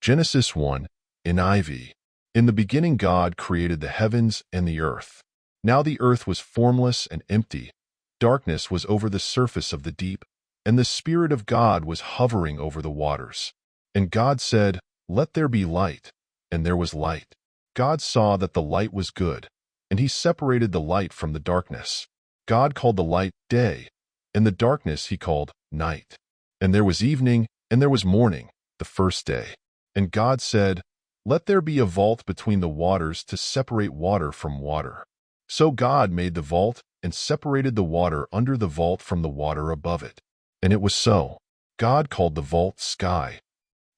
Genesis 1, NIV. In the beginning God created the heavens and the earth. Now the earth was formless and empty. Darkness was over the surface of the deep, and the Spirit of God was hovering over the waters. And God said, "Let there be light," and there was light. God saw that the light was good, and he separated the light from the darkness. God called the light day, and the darkness he called night. And there was evening, and there was morning, the first day. And God said, "Let there be a vault between the waters to separate water from water." So God made the vault and separated the water under the vault from the water above it. And it was so. God called the vault sky.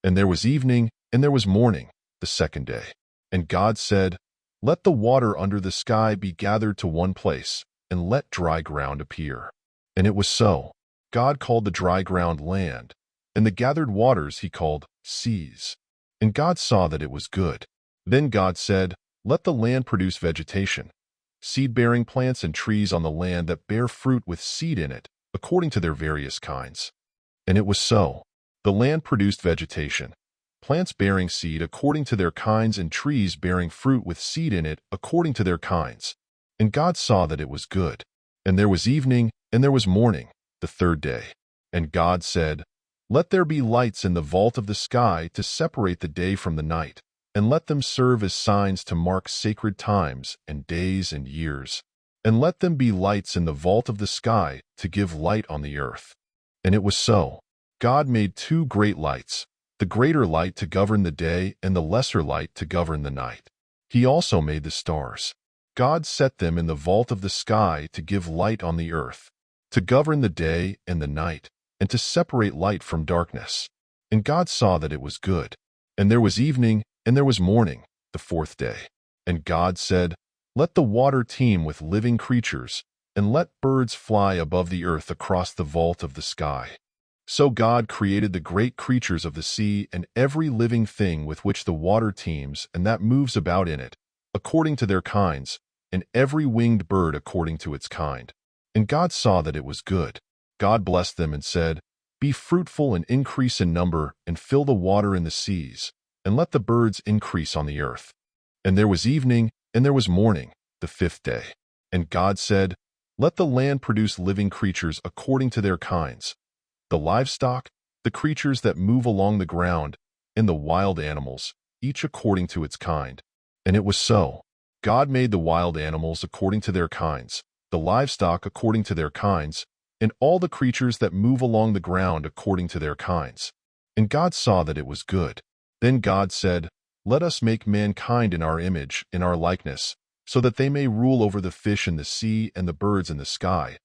And there was evening, and there was morning, the second day. And God said, "Let the water under the sky be gathered to one place, and let dry ground appear." And it was so. God called the dry ground land, and the gathered waters he called seas. And God saw that it was good. Then God said, "Let the land produce vegetation, seed-bearing plants and trees on the land that bear fruit with seed in it, according to their various kinds." And it was so. The land produced vegetation, plants bearing seed according to their kinds, and trees bearing fruit with seed in it according to their kinds. And God saw that it was good. And there was evening, and there was morning, the third day. And God said, "Let there be lights in the vault of the sky to separate the day from the night, and let them serve as signs to mark sacred times and days and years. And let them be lights in the vault of the sky to give light on the earth." And it was so. God made two great lights, the greater light to govern the day and the lesser light to govern the night. He also made the stars. God set them in the vault of the sky to give light on the earth, to govern the day and the night, and to separate light from darkness. And God saw that it was good. And there was evening, and there was morning, the fourth day. And God said, "Let the water teem with living creatures, and let birds fly above the earth across the vault of the sky." So God created the great creatures of the sea and every living thing with which the water teems and that moves about in it, according to their kinds, and every winged bird according to its kind. And God saw that it was good. God blessed them and said, "Be fruitful and increase in number, and fill the water in the seas, and let the birds increase on the earth." And there was evening, and there was morning, the fifth day. And God said, "Let the land produce living creatures according to their kinds, the livestock, the creatures that move along the ground, and the wild animals, each according to its kind." And it was so. God made the wild animals according to their kinds, the livestock according to their kinds, and all the creatures that move along the ground according to their kinds. And God saw that it was good. Then God said, "Let us make mankind in our image, in our likeness, so that they may rule over the fish in the sea and the birds in the sky,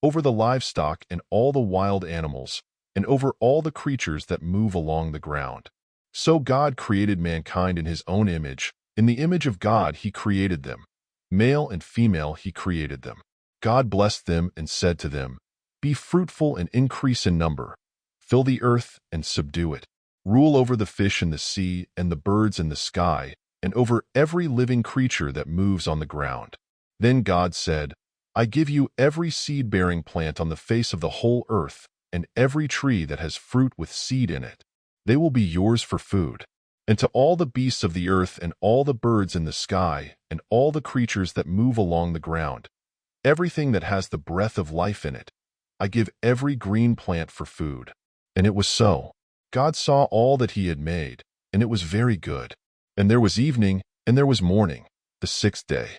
over the livestock and all the wild animals, and over all the creatures that move along the ground." So God created mankind in his own image. In the image of God he created them. Male and female he created them. God blessed them and said to them, "Be fruitful and increase in number. Fill the earth and subdue it. Rule over the fish in the sea and the birds in the sky, and over every living creature that moves on the ground." Then God said, "I give you every seed-bearing plant on the face of the whole earth, and every tree that has fruit with seed in it. They will be yours for food. And to all the beasts of the earth and all the birds in the sky and all the creatures that move along the ground, everything that has the breath of life in it, I give every green plant for food." And it was so. God saw all that he had made, and it was very good. And there was evening, and there was morning, the sixth day.